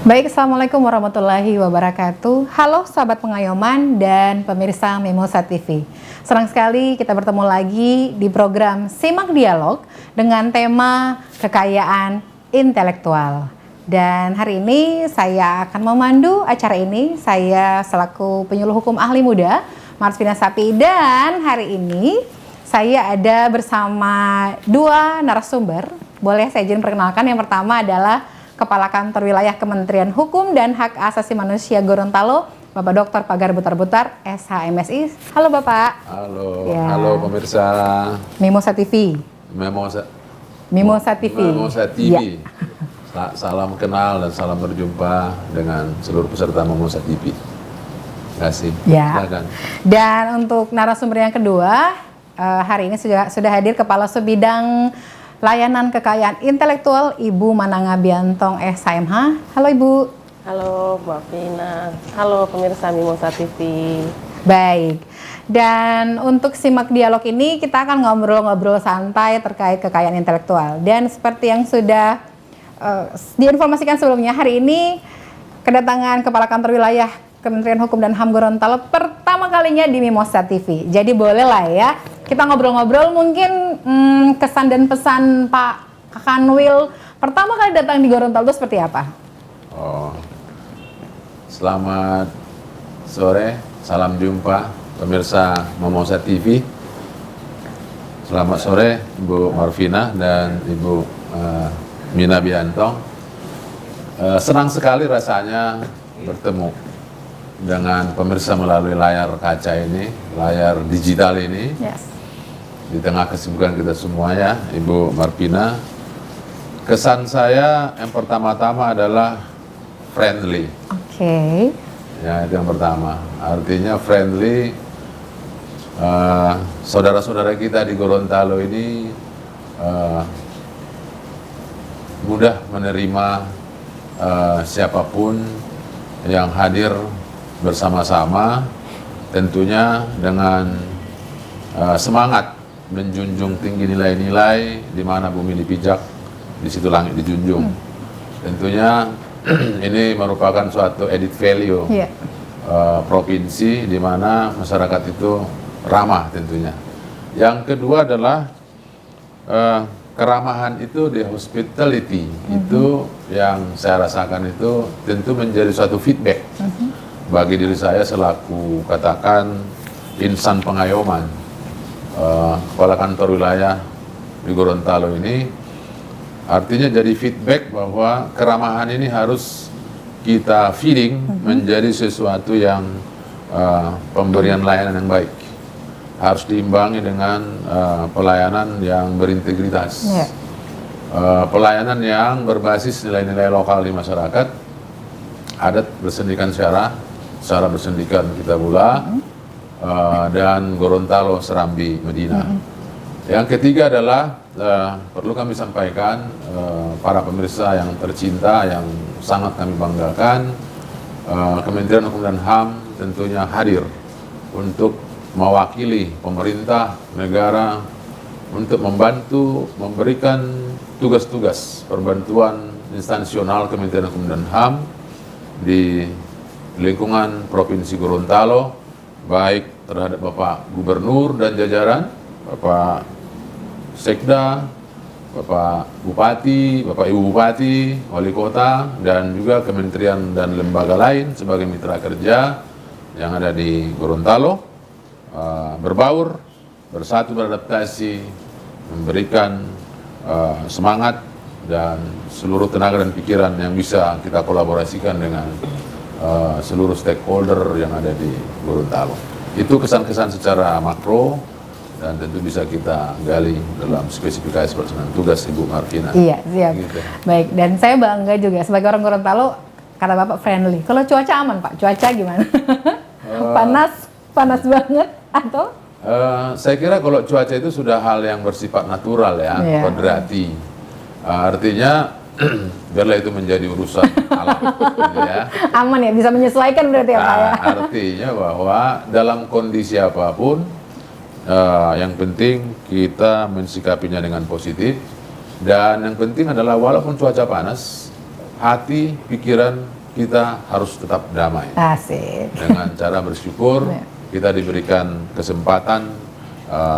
Baik, Assalamualaikum warahmatullahi wabarakatuh. Halo sahabat pengayoman dan pemirsa Mimosa TV. Senang sekali kita bertemu lagi di program Simak Dialog dengan tema kekayaan intelektual. Dan hari ini saya akan memandu acara ini. Saya selaku penyuluh hukum ahli muda, Marsvina Sapi, dan hari ini saya ada bersama dua narasumber. Boleh saya izin perkenalkan, yang pertama adalah Kepala Kantor Wilayah Kementerian Hukum dan Hak Asasi Manusia Gorontalo, Bapak Dr. Pagar Butar-Butar, SH-MSI. Halo Bapak. Halo, Ya. halo pemirsa Mimosa TV. Mimosa TV. Mimosa TV. Ya. Salam kenal dan salam berjumpa dengan seluruh peserta Mimosa TV. Terima kasih. Ya. Silakan. Dan untuk narasumber yang kedua, hari ini sudah hadir Kepala Subbidang Layanan Kekayaan Intelektual, Ibu Mananga Biantong, SHMH. Halo Ibu. Halo Mbak Vina, halo pemirsa Mimosa TV. Baik, dan untuk simak dialog ini kita akan ngobrol-ngobrol santai terkait kekayaan intelektual. Dan seperti yang sudah diinformasikan sebelumnya, hari ini kedatangan Kepala Kantor Wilayah Kementerian Hukum dan HAM Gorontalo pertama kalinya di Mimosa TV. Jadi boleh lah ya, kita ngobrol-ngobrol mungkin kesan dan pesan Pak Kanwil pertama kali datang di Gorontalo itu seperti apa? Selamat sore, salam jumpa pemirsa Mimosa TV. Selamat sore Ibu Marvina dan Ibu Mina Biantong. Senang sekali rasanya bertemu dengan pemirsa melalui layar kaca ini, layar digital ini. Yes. Di tengah kesibukan kita semua ya, Ibu Marvina. Kesan saya yang pertama-tama adalah friendly. Oke. Ya, itu yang pertama. Artinya friendly. Saudara-saudara kita di Gorontalo ini mudah menerima siapapun yang hadir bersama-sama, tentunya dengan semangat menjunjung tinggi nilai-nilai, di mana bumi dipijak, di situ langit dijunjung. Tentunya ini merupakan suatu added value provinsi di mana masyarakat itu ramah tentunya. Yang kedua adalah keramahan itu di hospitality, itu yang saya rasakan itu tentu menjadi suatu feedback bagi diri saya selaku katakan insan pengayoman, Kepala Kantor Wilayah di Gorontalo ini. Artinya jadi feedback bahwa keramahan ini harus kita feeding menjadi sesuatu yang pemberian layanan yang baik. Harus diimbangi dengan pelayanan yang berintegritas, pelayanan yang berbasis nilai-nilai lokal di masyarakat, adat bersendikan secara bersendikan kita pula, dan Gorontalo Serambi Medina. Yang ketiga adalah perlu kami sampaikan para pemirsa yang tercinta, yang sangat kami banggakan, Kementerian Hukum dan HAM tentunya hadir untuk mewakili pemerintah negara untuk membantu memberikan tugas-tugas perbantuan instansional Kementerian Hukum dan HAM di lingkungan Provinsi Gorontalo, baik terhadap Bapak Gubernur dan jajaran, Bapak Sekda, Bapak Bupati, Bapak Ibu Bupati, Wali Kota, dan juga kementerian dan lembaga lain sebagai mitra kerja yang ada di Gorontalo, berbaur, bersatu beradaptasi, memberikan semangat dan seluruh tenaga dan pikiran yang bisa kita kolaborasikan dengan seluruh stakeholder yang ada di Gorontalo. Itu kesan-kesan secara makro dan tentu bisa kita gali dalam spesifikasi pelaksanaan tugas Ibu Marvina. Iya, siap. Gitu. Baik, dan saya bangga juga sebagai orang Gorontalo, kata Bapak friendly. Kalau cuaca aman Pak? Cuaca gimana? Panas banget atau? Saya kira kalau cuaca itu sudah hal yang bersifat natural ya, kodrati. Artinya biarlah itu menjadi urusan alam, gitu ya. Aman ya, bisa menyesuaikan berarti ya Pak ya. Artinya bahwa dalam kondisi apapun, yang penting kita mensikapinya dengan positif, dan yang penting adalah walaupun cuaca panas, hati, pikiran kita harus tetap damai. Asik. Dengan cara bersyukur, Ya. kita diberikan kesempatan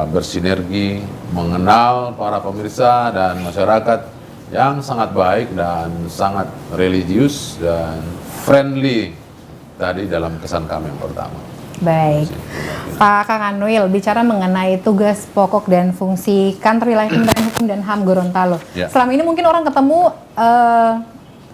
bersinergi, mengenal para pemirsa dan masyarakat yang sangat baik dan sangat religius dan friendly tadi dalam kesan kami yang pertama. Baik, Pak Kang Anwil, bicara mengenai tugas pokok dan fungsi Kantor Wilayah Kementerian Hukum dan HAM Gorontalo. Ya. Selama ini mungkin orang ketemu,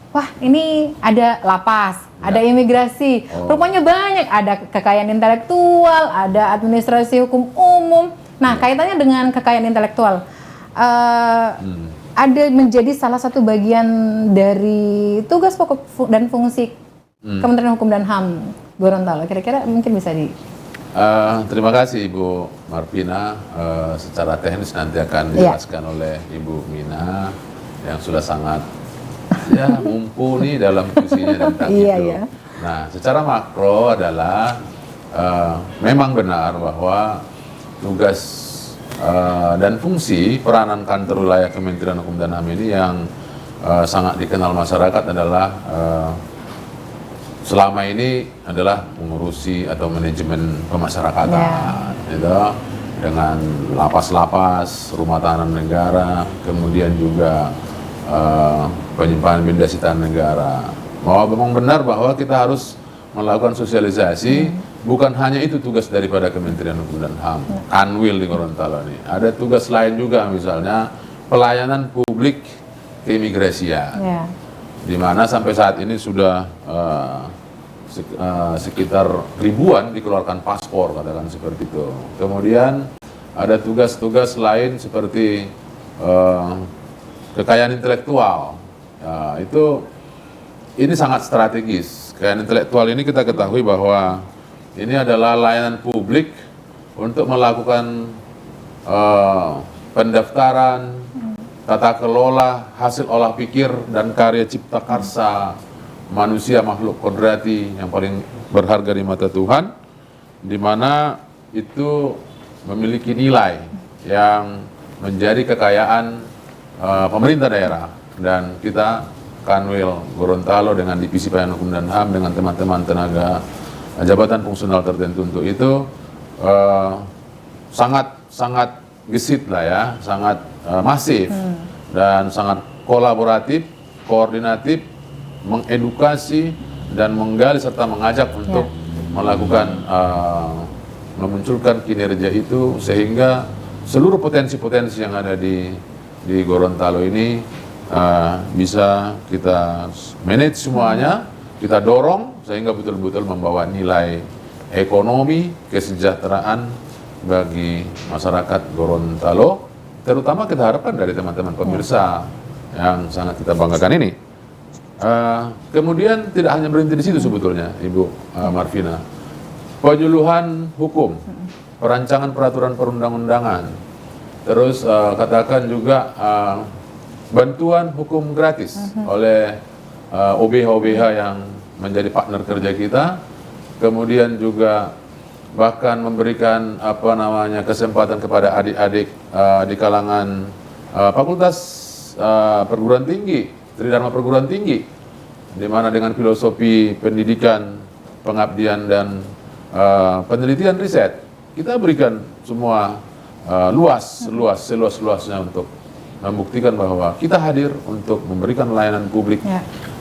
wah ini ada lapas, ada imigrasi, Oh. rupanya banyak, ada kekayaan intelektual, ada administrasi hukum umum. Nah, kaitannya dengan kekayaan intelektual, ada menjadi salah satu bagian dari tugas pokok dan fungsi Kementerian Hukum dan HAM Gorontalo. Kira-kira mungkin bisa di... Terima kasih Ibu Marvina. Secara teknis nanti akan dijelaskan oleh Ibu Mina yang sudah sangat mumpuni dalam visinya tentang Iya, itu. iya. Nah, secara makro adalah memang benar bahwa tugas dan fungsi peranan kantor wilayah Kementerian Hukum dan HAM ini yang sangat dikenal masyarakat adalah selama ini adalah mengurusi atau manajemen pemasyarakatan, gitu, dengan lapas-lapas, rumah tahanan negara, kemudian juga penyimpanan benda sitaan negara. Bahwa memang benar bahwa kita harus melakukan sosialisasi, bukan hanya itu tugas daripada Kementerian Hukum dan HAM, Kanwil di Gorontalo ini. Ada tugas lain juga, misalnya pelayanan publik keimigrasian. Ya. Di mana sampai saat ini sudah sekitar ribuan dikeluarkan paspor, katakan seperti itu. Kemudian ada tugas-tugas lain seperti kekayaan intelektual. Ya, ini sangat strategis. Kekayaan intelektual ini kita ketahui bahwa ini adalah layanan publik untuk melakukan pendaftaran, tata kelola, hasil olah pikir dan karya cipta karsa manusia makhluk kodrati yang paling berharga di mata Tuhan, di mana itu memiliki nilai yang menjadi kekayaan pemerintah daerah. Dan kita Kanwil Gorontalo dengan Divisi Pelayanan Hukum dan HAM dengan teman-teman tenaga jabatan fungsional tertentu untuk itu sangat gesit lah ya, sangat masif dan sangat kolaboratif, koordinatif, mengedukasi dan menggali serta mengajak untuk melakukan memunculkan kinerja itu sehingga seluruh potensi-potensi yang ada di Gorontalo ini bisa kita manage semuanya, kita dorong sehingga betul-betul membawa nilai ekonomi, kesejahteraan bagi masyarakat Gorontalo, terutama kita harapkan dari teman-teman pemirsa yang sangat kita banggakan ini. Kemudian tidak hanya berhenti di situ sebetulnya, Ibu Marvina. Penyuluhan hukum, perancangan peraturan perundang-undangan, terus katakan juga bantuan hukum gratis oleh OBH-OBH yang menjadi partner kerja kita. Kemudian juga bahkan memberikan kesempatan kepada adik-adik di kalangan fakultas perguruan tinggi, Tridharma Perguruan Tinggi, di mana dengan filosofi pendidikan, pengabdian dan penelitian riset, kita berikan semua seluas-luasnya untuk membuktikan bahwa kita hadir untuk memberikan layanan publik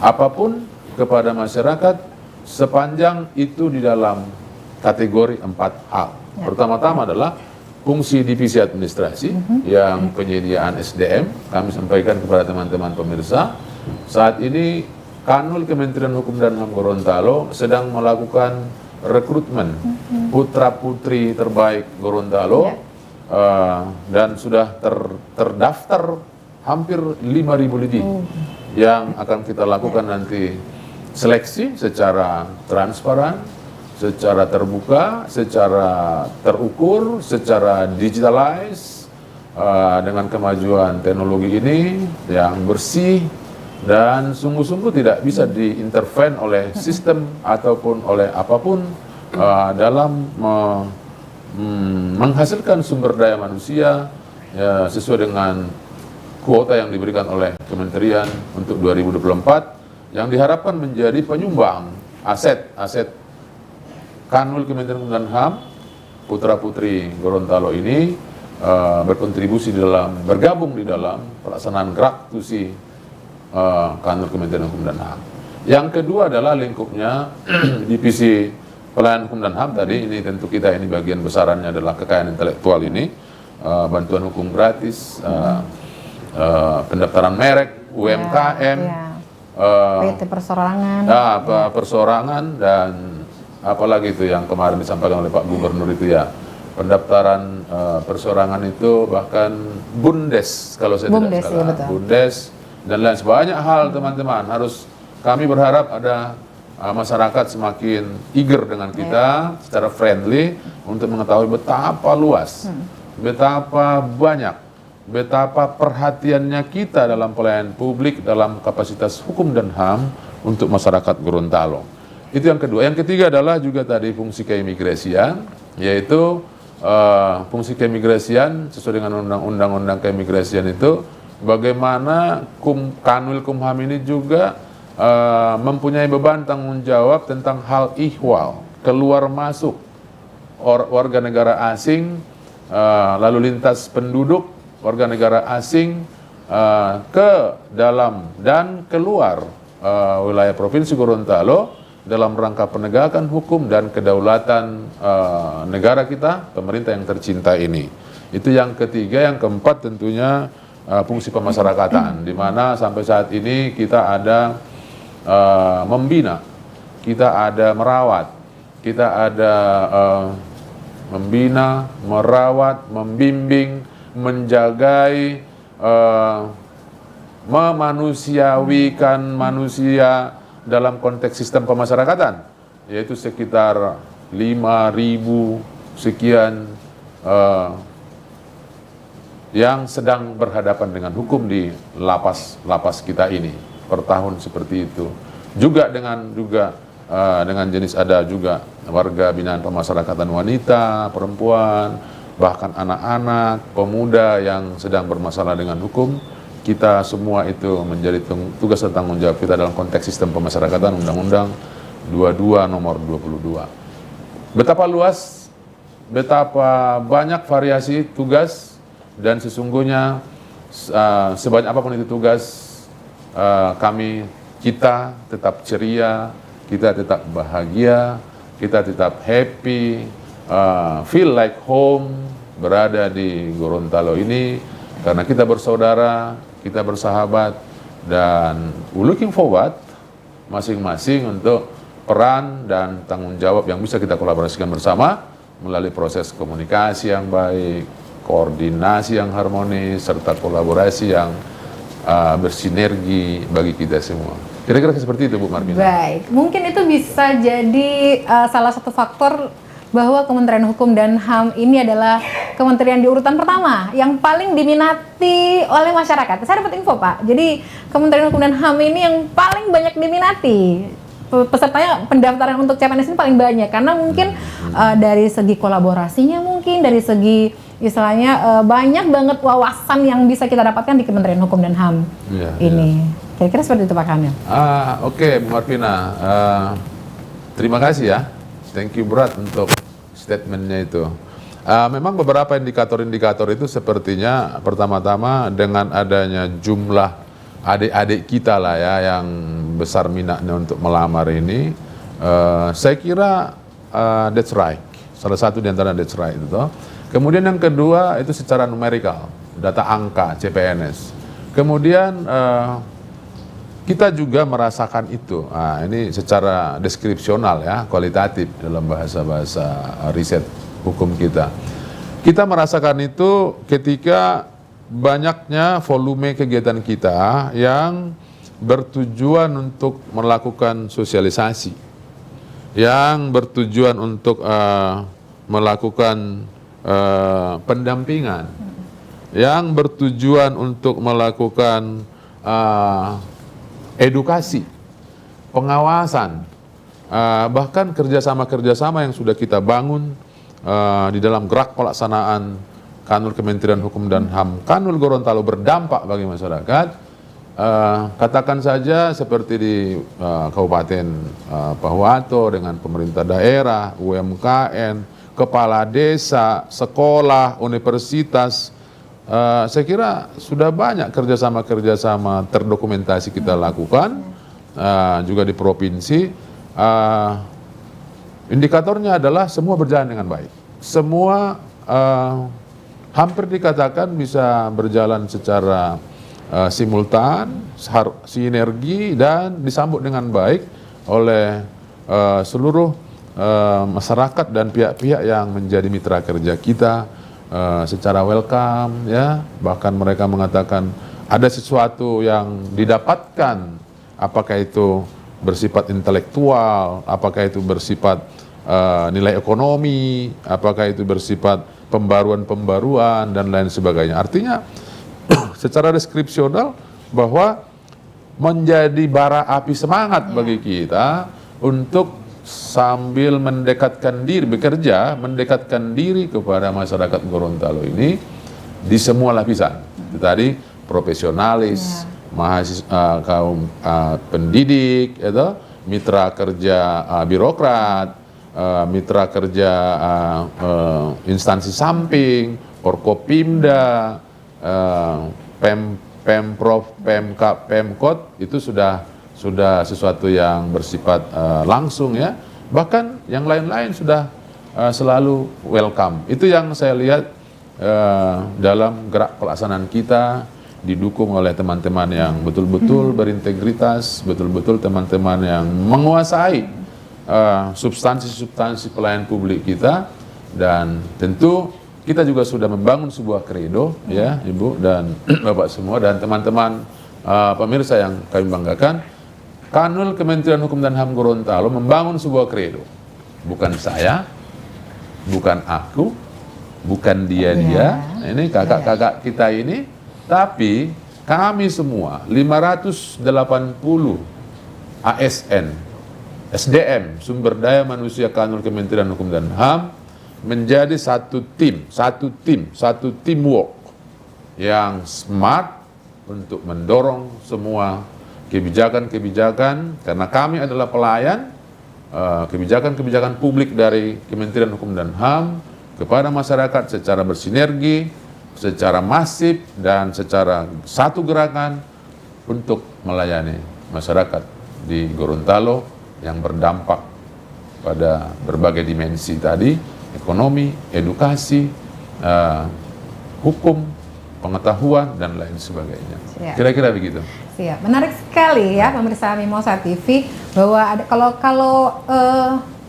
apapun kepada masyarakat sepanjang itu di dalam kategori 4 hal. Pertama-tama adalah fungsi divisi administrasi yang penyediaan SDM. Kami sampaikan kepada teman-teman pemirsa, saat ini Kanwil Kementerian Hukum dan HAM Gorontalo sedang melakukan rekrutmen putra-putri terbaik Gorontalo dan sudah terdaftar hampir 5.000 lebih yang akan kita lakukan nanti seleksi secara transparan, secara terbuka, secara terukur, secara digitalized dengan kemajuan teknologi ini yang bersih dan sungguh-sungguh tidak bisa diinterven oleh sistem ataupun oleh apapun dalam menghasilkan sumber daya manusia sesuai dengan kuota yang diberikan oleh Kementerian untuk 2024 yang diharapkan menjadi penyumbang aset Kanwil Kementerian Hukum dan HAM, putra-putri Gorontalo ini berkontribusi bergabung di dalam pelaksanaan gerak tusi Kanwil Kementerian Hukum dan HAM. Yang kedua adalah lingkupnya divisi pelayanan hukum dan HAM tadi, ini tentu kita ini bagian besarannya adalah kekayaan intelektual ini, bantuan hukum gratis, pendaftaran merek, UMKM, PT persorangan, persorangan, dan apalagi itu yang kemarin disampaikan oleh Pak Gubernur itu ya, pendaftaran persorangan itu bahkan BUMDes kalau saya tidak salah, ya, BUMDes dan lain banyak hal teman-teman. Kami berharap ada masyarakat semakin eager dengan kita secara friendly untuk mengetahui betapa luas, betapa banyak, betapa perhatiannya kita dalam pelayanan publik dalam kapasitas hukum dan HAM untuk masyarakat Gorontalo. Itu yang kedua. Yang ketiga adalah juga tadi fungsi keimigrasian, yaitu fungsi keimigrasian sesuai dengan undang-undang keimigrasian itu bagaimana Kanwil Kumham ini juga mempunyai beban tanggung jawab tentang hal ihwal, keluar masuk warga negara asing, lalu lintas penduduk warga negara asing ke dalam dan keluar wilayah Provinsi Gorontalo dalam rangka penegakan hukum dan kedaulatan negara kita, pemerintah yang tercinta ini. Itu yang ketiga. Yang keempat tentunya fungsi pemasyarakatan, di mana sampai saat ini kita ada membina, kita ada merawat, kita ada membina, merawat, membimbing, menjagai, memanusiawikan manusia dalam konteks sistem pemasyarakatan, yaitu sekitar 5.000 sekian yang sedang berhadapan dengan hukum di lapas kita ini per tahun seperti itu. Juga dengan jenis ada juga warga binaan pemasyarakatan wanita, perempuan, bahkan anak-anak, pemuda yang sedang bermasalah dengan hukum. Kita semua itu menjadi tugas dan tanggung jawab kita dalam konteks sistem pemasyarakatan Undang-Undang 22 nomor 22. Betapa luas, betapa banyak variasi tugas, dan sesungguhnya sebanyak apapun itu tugas, kita tetap ceria, kita tetap bahagia, kita tetap happy, feel like home berada di Gorontalo ini, karena kita bersaudara, kita bersahabat, dan looking forward masing-masing untuk peran dan tanggung jawab yang bisa kita kolaborasikan bersama melalui proses komunikasi yang baik, koordinasi yang harmonis, serta kolaborasi yang bersinergi bagi kita semua. Kira-kira seperti itu, Bu Marmina. Baik, mungkin itu bisa jadi salah satu faktor bahwa Kementerian Hukum dan HAM ini adalah kementerian di urutan pertama yang paling diminati oleh masyarakat. Saya dapat info, Pak. Jadi Kementerian Hukum dan HAM ini yang paling banyak diminati. Pesertanya pendaftaran untuk CPNS ini paling banyak karena mungkin dari segi kolaborasinya, mungkin dari segi istilahnya banyak banget wawasan yang bisa kita dapatkan di Kementerian Hukum dan HAM ini. Kira-kira seperti itu, Pak Kamil. Oke, Bu Marvina. Terima kasih ya. Thank you berat untuk statementnya itu. Memang beberapa indikator-indikator itu sepertinya pertama-tama dengan adanya jumlah adik-adik kita lah ya yang besar minatnya untuk melamar ini, saya kira that's right. Salah satu di antara that's right itu. Kemudian yang kedua itu secara numerikal, data angka CPNS. Kemudian kita juga merasakan itu. Ini secara deskripsional ya, kualitatif dalam bahasa-bahasa riset hukum kita. Kita merasakan itu ketika banyaknya volume kegiatan kita yang bertujuan untuk melakukan sosialisasi, yang bertujuan untuk melakukan pendampingan, yang bertujuan untuk melakukan edukasi, pengawasan, bahkan kerjasama yang sudah kita bangun di dalam gerak pelaksanaan Kanwil Kementerian Hukum dan HAM, Kanwil Gorontalo berdampak bagi masyarakat. Katakan saja seperti di Kabupaten Pahuato dengan pemerintah daerah, UMKM, kepala desa, sekolah, universitas. Saya kira sudah banyak kerjasama terdokumentasi kita lakukan, juga di provinsi. Indikatornya adalah semua berjalan dengan baik. Semua hampir dikatakan bisa berjalan secara simultan, sinergi, dan disambut dengan baik oleh seluruh masyarakat dan pihak-pihak yang menjadi mitra kerja kita secara welcome, ya. Bahkan mereka mengatakan ada sesuatu yang didapatkan, apakah itu bersifat intelektual, apakah itu bersifat nilai ekonomi, apakah itu bersifat pembaruan-pembaruan dan lain sebagainya. Artinya secara deskripsional bahwa menjadi bara api semangat bagi kita untuk sambil mendekatkan diri, bekerja, mendekatkan diri kepada masyarakat Gorontalo ini di semua lapisan. Itu tadi profesionalis, mahasiswa, kaum pendidik, itu mitra kerja birokrat, mitra kerja instansi samping, Forkopimda, Pemprov, Pemkab, Pemkot, itu sudah sesuatu yang bersifat langsung, ya. Bahkan yang lain-lain sudah selalu welcome. Itu yang saya lihat dalam gerak pelaksanaan kita, didukung oleh teman-teman yang betul-betul berintegritas, betul-betul teman-teman yang menguasai substansi-substansi pelayanan publik kita. Dan tentu kita juga sudah membangun sebuah kredo, ya Ibu dan Bapak semua dan teman-teman pemirsa yang kami banggakan. Kanwil Kementerian Hukum dan HAM Gorontalo membangun sebuah kredo. Bukan saya, bukan aku, bukan dia-dia, ini kakak-kakak kita ini, tapi kami semua 580 ASN, SDM, sumber daya manusia Kanwil Kementerian Hukum dan HAM, menjadi satu teamwork yang smart untuk mendorong semua kebijakan-kebijakan, karena kami adalah pelayan kebijakan-kebijakan publik dari Kementerian Hukum dan HAM kepada masyarakat secara bersinergi, secara masif, dan secara satu gerakan untuk melayani masyarakat di Gorontalo yang berdampak pada berbagai dimensi tadi, ekonomi, edukasi, hukum, pengetahuan, dan lain sebagainya. Kira-kira begitu. Siap. Menarik sekali ya pemirsa Mimosa TV bahwa ada kalau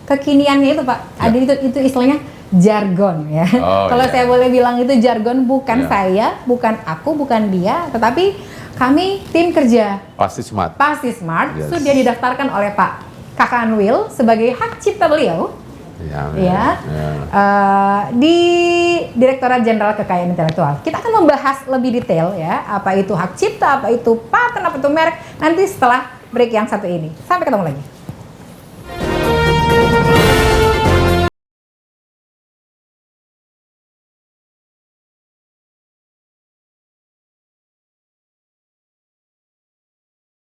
kekiniannya itu Pak, ada itu istilahnya jargon ya. Kalau saya boleh bilang itu jargon, bukan saya, bukan aku, bukan dia, tetapi kami tim kerja Pasti Smart. Pasti Smart sudah didaftarkan oleh Pak Kakanwil sebagai hak cipta beliau. Di Direktorat Jenderal Kekayaan Intelektual. Kita akan membahas lebih detail ya, apa itu hak cipta, apa itu paten, apa itu merek, nanti setelah break yang satu ini. Sampai ketemu lagi.